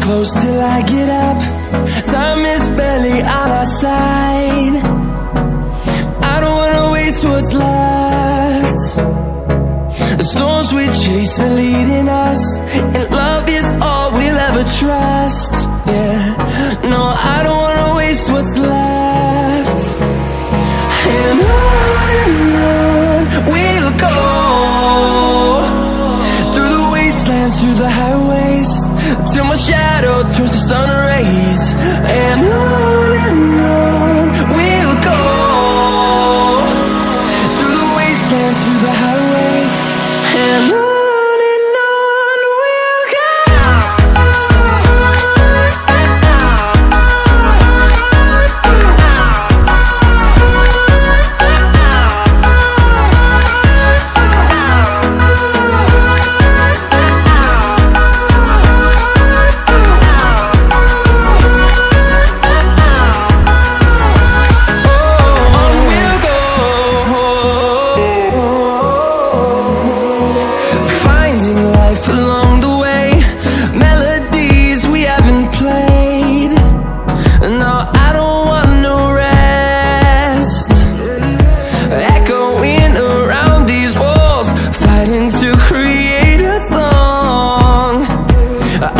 close till I get up. Time is barely on our side. I don't wanna waste what's left. The storms we chase are leading us, and love is all we'll ever trust. Yeah, no, I don't wanna waste what's left. And on we'll go, through the wastelands, through the highways, till my shadow turns to sun rays. And on we'll go, through the wastelands, through the highways, and on we'll go. To create a song,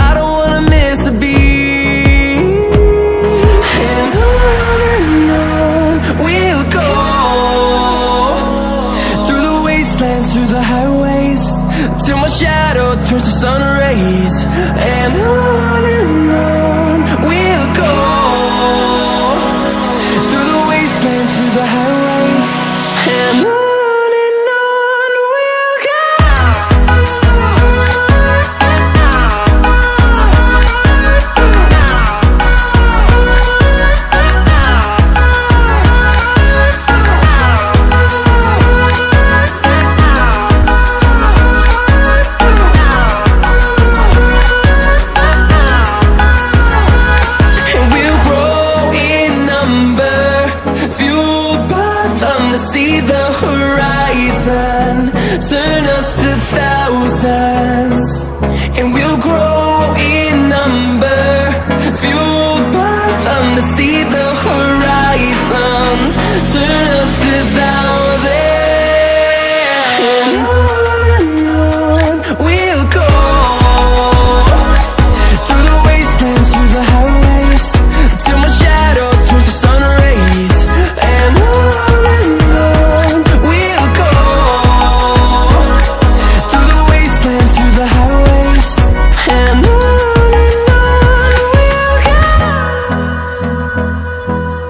I don't wanna miss a beat. And on we'll go, through the wastelands, through the highways, till my shadow turns to sun rays. And on we'll go, through the wastelands, through the highways, and on. See the horizon, turn us to thousands, and we'll grow in number, fuel